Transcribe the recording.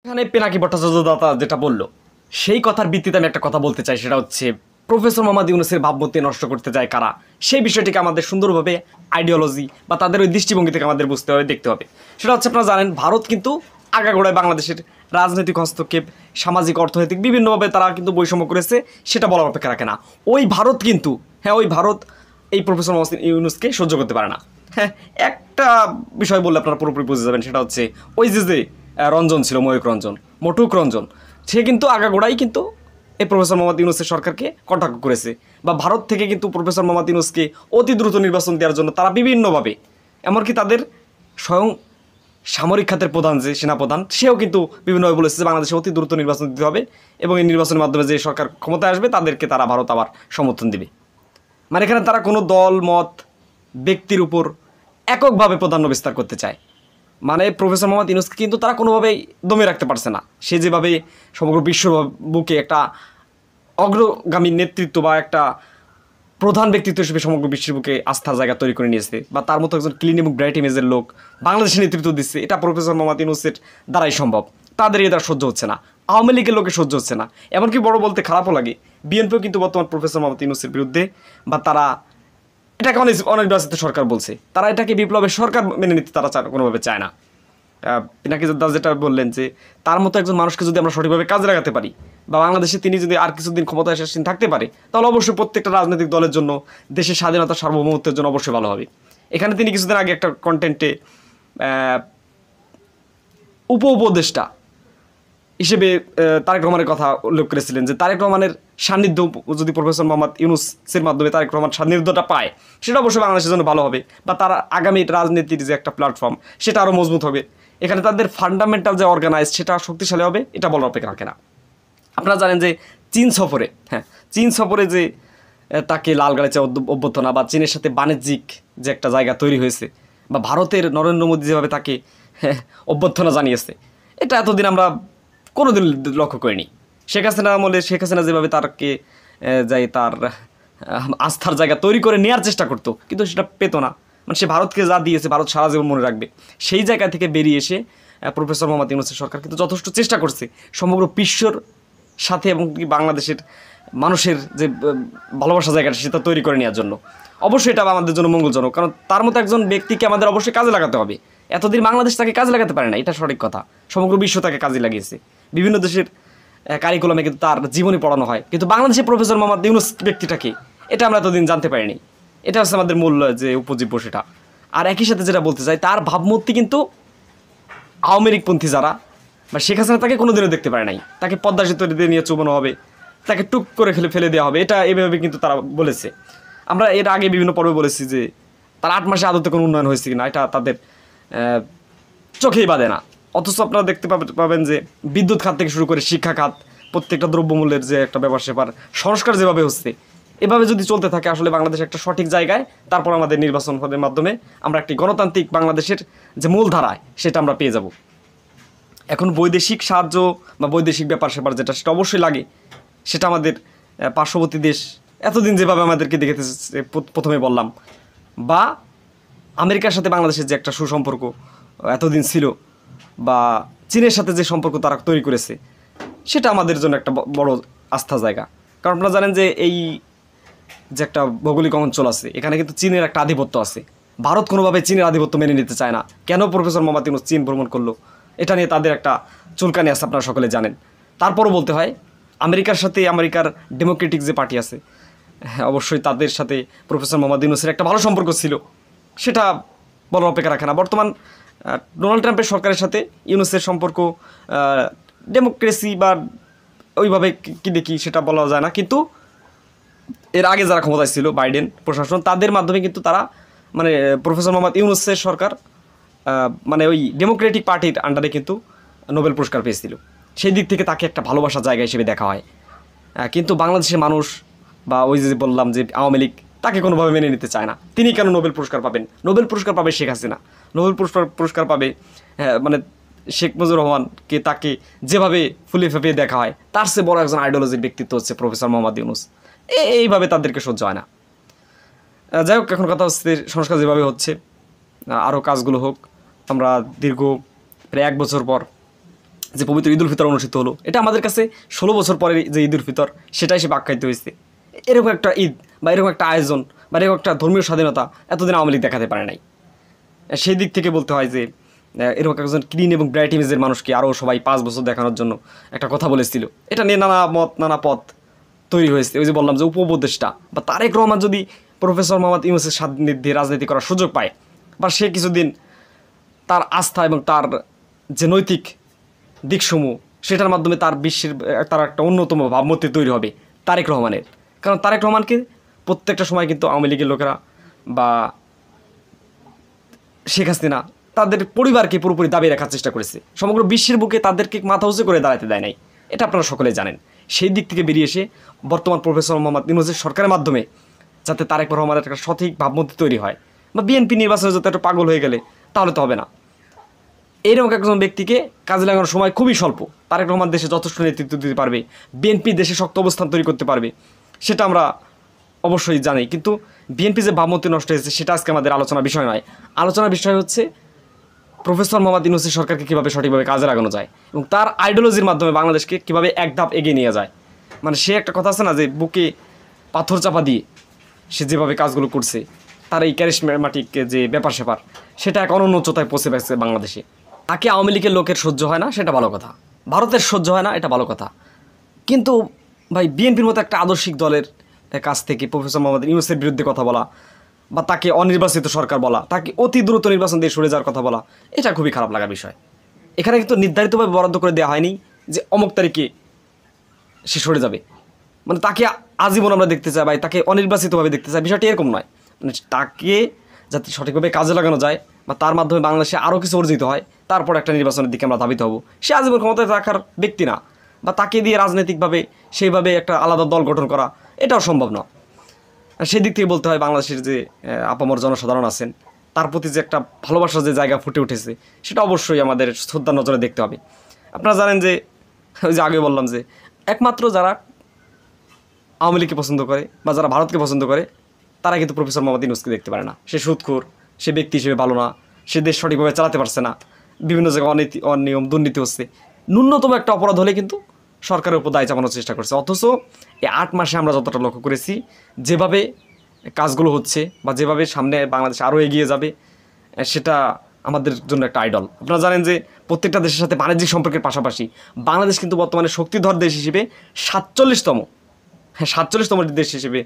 এখানে পিনাকি ভট্টাচার্য দাতা যেটা বলল সেই কথার ভিত্তিতে আমি একটা কথা বলতে চাই, সেটা হচ্ছে প্রফেসর মোহাম্মদ ইউনূসের ভাবমূর্তি নষ্ট করতে যায় কারা, সেই বিষয়টিকে আমাদের সুন্দরভাবে আইডিওলজি বা তাদের ওই দৃষ্টিভঙ্গি থেকে আমাদের বুঝতে হবে, দেখতে হবে। সেটা হচ্ছে, আপনারা জানেন ভারত কিন্তু আগাগোড়ায় বাংলাদেশের রাজনৈতিক হস্তক্ষেপ, সামাজিক অর্থনৈতিক বিভিন্নভাবে তারা কিন্তু বৈষম্য করেছে, সেটা বলার অপেক্ষা রাখে না। ওই ভারত কিন্তু ওই ভারত এই প্রফেসর মোহাম্মদ ইউনূসকে সহ্য করতে পারে না। একটা বিষয় বললে আপনারা পুরোপুরি বুঝে যাবেন, সেটা হচ্ছে ওই যে রঞ্জন ছিল, ময়ূক রঞ্জন, মটুক রঞ্জন, সে কিন্তু আগাগোড়াই কিন্তু এই প্রফেসর মোহাম্মদ ইউনূসের সরকারকে কটাক্ষ করেছে, বা ভারত থেকে কিন্তু প্রফেসর মোহাম্মদ ইউনূসকে অতি দ্রুত নির্বাচন দেওয়ার জন্য তারা বিভিন্নভাবে, এমনকি তাদের স্বয়ং সামরিক খাতের প্রধান যে সেনাপ্রধান, সেও কিন্তু বিভিন্নভাবে বলেছে যে বাংলাদেশে অতি দ্রুত নির্বাচন দিতে হবে এবং এই নির্বাচনের মাধ্যমে যে সরকার ক্ষমতায় আসবে তাদেরকে তারা ভারত আবার সমর্থন দিবে। মানে এখানে তারা কোনো দল মত ব্যক্তির উপর এককভাবে প্রাধান্য বিস্তার করতে চায়। মানে প্রফেসর মোহাম্মদ ইউনূসকে কিন্তু তারা কোনোভাবেই দমে রাখতে পারছে না। সে যেভাবে সমগ্র বিশ্ব বুকে একটা অগ্রগামী নেতৃত্ব বা একটা প্রধান ব্যক্তিত্ব হিসেবে সমগ্র বিশ্বের বুকে আস্থার জায়গা তৈরি করে নিয়েছে, বা তার মতো একজন ক্লিন এবং ব্রাইট ইমেজের লোক বাংলাদেশে নেতৃত্ব দিচ্ছে, এটা প্রফেসর মোহাম্মদ ইউনূসের দ্বারাই সম্ভব। তাদের এটা সহ্য হচ্ছে না, আওয়ামী লীগের লোকে সহ্য হচ্ছে না, এমনকি বড় বলতে খারাপও লাগে, বিএনপিও কিন্তু বর্তমান প্রফেসর মোহাম্মদ ইউনূসের বিরুদ্ধে, বা তারা এটাকে অনির্বাচিত সরকার বলছে, তারা এটাকে বিপ্লবের সরকার মেনে নিতে তারা কোনোভাবে চায় না। পিনাকি দাস যেটা বললেন যে তার মতো একজন মানুষকে যদি আমরা সঠিকভাবে কাজে লাগাতে পারি, বা বাংলাদেশে তিনি যদি আর কিছুদিন ক্ষমতায় আসীন থাকতে পারে, তাহলে অবশ্যই প্রত্যেকটা রাজনৈতিক দলের জন্য, দেশের স্বাধীনতা সার্বভৌমত্বের জন্য অবশ্যই ভালো হবে। এখানে তিনি কিছুদিন আগে একটা কন্টেন্টে উপদেষ্টা হিসেবে তারেক রহমানের কথা উল্লেখ করেছিলেন, যে তারেক রহমানের সান্নিধ্য যদি প্রফেসর মোহাম্মদ ইউনূসের মাধ্যমে তারেক রহমান সান্নিধ্যটা পায়, সেটা অবশ্যই বাংলাদেশের জন্য ভালো হবে, বা তারা আগামী রাজনীতির যে একটা প্ল্যাটফর্ম সেটা আরও মজবুত হবে। এখানে তাদের ফান্ডামেন্টাল যে অর্গানাইজ সেটা শক্তিশালী হবে, এটা বলার অপেক্ষা রাখে না। আপনারা জানেন যে চীন সফরে যে তাকে লাল গালিচা অভ্যর্থনা, বা চীনের সাথে বাণিজ্যিক যে একটা জায়গা তৈরি হয়েছে, বা ভারতের নরেন্দ্র মোদী যেভাবে তাকে অভ্যর্থনা জানিয়েছে, এটা এতদিন আমরা কোনোদিন লক্ষ্য করিনি। শেখ হাসিনা যেভাবে তাকে তার আস্থার জায়গা তৈরি করে নেওয়ার চেষ্টা করতো, কিন্তু সেটা পেতো না। মানে সে ভারতকে যা দিয়েছে ভারত সারা জীবন মনে রাখবে, সেই জায়গা থেকে বেরিয়ে এসে প্রফেসর মোহাম্মদ ইউনূসের সরকার কিন্তু যথেষ্ট চেষ্টা করছে সমগ্র বিশ্বর সাথে এবং বাংলাদেশের মানুষের যে ভালোবাসা জায়গাটা সেটা তৈরি করে নেওয়ার জন্য। অবশ্যই এটা আমাদের জন্য মঙ্গলজনক, কারণ তার মতো একজন ব্যক্তিকে আমাদের অবশ্যই কাজে লাগাতে হবে। এতদিন বাংলাদেশ তাকে কাজে লাগাতে পারে না, এটা সঠিক কথা। সমগ্র বিশ্ব তাকে কাজে লাগিয়েছে, বিভিন্ন দেশের কারিকুলামে কিন্তু তার জীবনী পড়ানো হয়, কিন্তু বাংলাদেশের প্রফেসর মোহাম্মদ ইউনূস ব্যক্তিটাকে এটা আমরা এতদিন জানতে পারিনি। এটা হচ্ছে আমাদের মূল্য যে উপজীব্য সেটা। আর একই সাথে যেটা বলতে চাই, তার ভাবমূর্তি কিন্তু আওয়ামী লীগপন্থী যারা বা শেখ হাসিনা তাকে কোনোদিনও দেখতে পারে নাই। তাকে পদ্মা সেতু দিয়ে নিয়ে চুবানো হবে, তাকে টুক করে ফেলে দেওয়া হবে, এটা এভাবে কিন্তু তারা বলেছে। আমরা এর আগে বিভিন্ন পর্বে বলেছি যে তার 8 মাসে আদতে কোনো উন্নয়ন হয়েছে কিনা এটা তাদের চোখেই বাঁধে না। অথচ আপনারা দেখতে পাবেন যে বিদ্যুৎ খাত থেকে শুরু করে শিক্ষা খাত, প্রত্যেকটা দ্রব্যমূল্যের যে একটা ব্যাপার সেপার সংস্কার যেভাবে হচ্ছে, এভাবে যদি চলতে থাকে আসলে বাংলাদেশ একটা সঠিক জায়গায়, তারপর আমাদের নির্বাচনের মাধ্যমে আমরা একটি গণতান্ত্রিক বাংলাদেশের যে মূলধারায় সেটা আমরা পেয়ে যাব। এখন বৈদেশিক সাহায্য বা বৈদেশিক ব্যাপার সেপার যেটা, সেটা অবশ্যই লাগে। সেটা আমাদের পার্শ্ববর্তী দেশ এতদিন যেভাবে আমাদেরকে দেখেছে, প্রথমে বললাম, বা আমেরিকার সাথে বাংলাদেশের যে একটা সুসম্পর্ক এতদিন ছিল, বা চীনের সাথে যে সম্পর্ক তারা তৈরি করেছে, সেটা আমাদের জন্য একটা বড় আস্থা জায়গা। কারণ আপনারা জানেন যে এই যে একটা ভৌগোলিক অঞ্চল আছে, এখানে কিন্তু চীনের একটা আধিপত্য আছে। ভারত কোনোভাবে চীনের আধিপত্য মেনে নিতে চায় না। কেন প্রফেসর মোহাম্মদ ইউনূস চীন ভ্রমণ করলো, এটা নিয়ে তাদের একটা চুলকানি আছে, আপনারা সকলে জানেন। তারপরও বলতে হয়, আমেরিকার সাথে আমেরিকার ডেমোক্রেটিক যে পার্টি আছে, অবশ্যই তাদের সাথে প্রফেসর মোহাম্মদ ইউনূসের একটা ভালো সম্পর্ক ছিল, সেটা বলার অপেক্ষা রাখে না। বর্তমান ডোনাল্ড ট্রাম্পের সরকারের সাথে ইউনূসের সম্পর্ক ডেমোক্রেসি বা ওইভাবে কি দেখি সেটা বলা যায় না, কিন্তু এর আগে যারা ক্ষমতায় ছিল বাইডেন প্রশাসন, তাদের মাধ্যমে কিন্তু তারা মানে প্রফেসর মোহাম্মদ ইউনূসের সরকার মানে ওই ডেমোক্রেটিক পার্টির আন্ডারে কিন্তু নোবেল পুরস্কার পেয়েছিল। সেই দিক থেকে তাকে একটা ভালোবাসার জায়গা হিসেবে দেখা হয়। কিন্তু বাংলাদেশের মানুষ বা ওই যে বললাম যে আওয়ামী লীগ তাকে কোনোভাবে মেনে নিতে চায় না। তিনি কেন নোবেল পুরস্কার পাবেন? নোবেল পুরস্কার পাবে শেখ হাসিনা, নোবেল পুরস্কার পাবে মানে শেখ মুজিবুর রহমানকে তাকে যেভাবে ফুলিয়ে ফেঁপিয়ে দেখা হয়, তার চেয়ে বড় একজন আইডিওলজির ব্যক্তিত্ব হচ্ছে প্রফেসর মোহাম্মদ ইউনূস। এইভাবে তাদেরকে সহ্য হয় না। যাই হোক, এখন কথা হচ্ছে সংস্কার যেভাবে হচ্ছে আরও কাজগুলো হোক। আমরা দীর্ঘ প্রায় 1 বছর পর যে পবিত্র ঈদুল ফিতর অনুষ্ঠিত হলো, এটা আমাদের কাছে 16 বছর পরে যে ঈদুল ফিতর সেটাই সে আখ্যায়িত হয়েছে। এরকম একটা ঈদ বা এরকম একটা আয়োজন বা এরকম একটা ধর্মীয় স্বাধীনতা এতদিন আওয়ামী লীগ দেখাতে পারে নাই। সেই দিক থেকে বলতে হয় যে এরকম একজন ক্লিন এবং ব্রাইট ইমেজের মানুষকে আরও সবাই 5 বছর দেখানোর জন্য একটা কথা বলেছিল। এটা নিয়ে নানা মত নানা পথ তৈরি হয়েছে। ওই যে বললাম যে উপদেষ্টা বা তারেক রহমান যদি প্রফেসর মোহাম্মদ ইউনূসের সান্নিধ্যে রাজনীতি করার সুযোগ পায় বা সে কিছুদিন তার আস্থা এবং তার যে নৈতিক দিকসমূহ সেটার মাধ্যমে তার বিশ্বের তার একটা অন্যতম ভাবমূর্তি তৈরি হবে তারেক রহমানের। কারণ তারেক রহমানকে প্রত্যেকটা সময় কিন্তু আওয়ামী লীগের লোকেরা বা শেখ হাসিনা তাদের পরিবারকে পুরোপুরি দাবিয়ে রাখার চেষ্টা করেছে। সমগ্র বিশ্বের বুকে তাদেরকে মাথা উঁচু করে দাঁড়াতে দেয় নাই, এটা আপনারা সকলে জানেন। সেই দিক থেকে বেরিয়ে এসে বর্তমান প্রফেসর মোহাম্মদ ইউনূসের সরকারের মাধ্যমে যাতে তারেক রহমানের একটা সঠিক ভাবমূর্তি তৈরি হয় বা বিএনপি নির্বাচনে যাতে একটা পাগল হয়ে গেলে তাহলে তো হবে না। এইরকম একজন ব্যক্তিকে কাজে লাগানোর সময় খুবই স্বল্প। তারেক রহমান দেশে যথেষ্ট নেতৃত্ব দিতে পারবে, বিএনপি দেশে শক্ত অবস্থান তৈরি করতে পারবে, সেটা আমরা অবশ্যই জানি। কিন্তু বিএনপি যে ভাবমূর্তি নষ্ট হয়েছে সেটা আজকে আমাদের আলোচনার বিষয় নয়। আলোচনার বিষয় হচ্ছে প্রফেসর মোহাম্মদ ইউনূসের সরকারকে কীভাবে সঠিকভাবে কাজে লাগানো যায় এবং তার আইডিওলজির মাধ্যমে বাংলাদেশকে কীভাবে এক ধাপ এগিয়ে নিয়ে যায়। মানে সে একটা কথা আছে না যে বুকে পাথর চাপা দিয়ে সে যেভাবে কাজগুলো করছে, তার এই ক্যারিশম্যাটিক যে ব্যাপার স্যাপার সেটা এক অনন্য উচ্চতায় পৌঁছে পেয়েছে বাংলাদেশে। তাকে আওয়ামী লীগের লোকের সহ্য হয় না, সেটা ভালো কথা। ভারতের সহ্য হয় না, এটা ভালো কথা। কিন্তু ভাই বিএনপির মতো একটা আদর্শিক দলের কাছ থেকে প্রফেসর মোহাম্মদ ইউনূসের বিরুদ্ধে কথা বলা বা তাকে অনির্বাচিত সরকার বলা, তাকে অতি দ্রুত নির্বাচন দিয়ে সরে যাওয়ার কথা বলা, এটা খুবই খারাপ লাগার বিষয়। এখানে কিন্তু নির্ধারিতভাবে বরাদ্দ করে দেওয়া হয়নি যে অমুক তারিখে সে সরে যাবে, মানে তাকে আজীবন আমরা দেখতে চাই বা তাকে অনির্বাচিতভাবে দেখতে চাই, বিষয়টি এরকম নয়। মানে তাকে যাতে সঠিকভাবে কাজে লাগানো যায় বা তার মাধ্যমে বাংলাদেশে আরও কিছু অর্জিত হয়, তারপর একটা নির্বাচনের দিকে আমরা ধাবিত হব। সে আজীবন ক্ষমতায় থাকার ব্যক্তি না, বা তাকে দিয়ে রাজনৈতিকভাবে সেইভাবে একটা আলাদা দল গঠন করা এটাও সম্ভব না। সেই দিক থেকে বলতে হয় বাংলাদেশের যে আপামর জনসাধারণ আছেন তার প্রতি যে একটা ভালোবাসার যে জায়গা ফুটে উঠেছে সেটা অবশ্যই আমাদের শ্রদ্ধার নজরে দেখতে হবে। আপনারা জানেন যে ওই যে আগে বললাম যে একমাত্র যারা আওয়ামী লীগকে পছন্দ করে বা যারা ভারতকে পছন্দ করে তারা কিন্তু প্রফেসর মোহাম্মদ ইউনূসকে দেখতে পারে না। সে সুদখোর, সে ব্যক্তি হিসেবে ভালো না, সে দেশ সঠিকভাবে চালাতে পারছে না, বিভিন্ন জায়গায় অনিয়ম দুর্নীতি হচ্ছে, ন্যূনতম একটা অপরাধ হলে কিন্তু সরকারের উপর দায় চাপানোর চেষ্টা করছে। অথচ এই 8 মাসে আমরা যতটা লক্ষ্য করেছি যেভাবে কাজগুলো হচ্ছে বা যেভাবে সামনে বাংলাদেশ আরও এগিয়ে যাবে সেটা আমাদের জন্য একটা আইডল। আপনারা জানেন যে প্রত্যেকটা দেশের সাথে বাণিজ্যিক সম্পর্কের পাশাপাশি বাংলাদেশ কিন্তু বর্তমানে শক্তিধর দেশ হিসেবে 47তম দেশ হিসেবে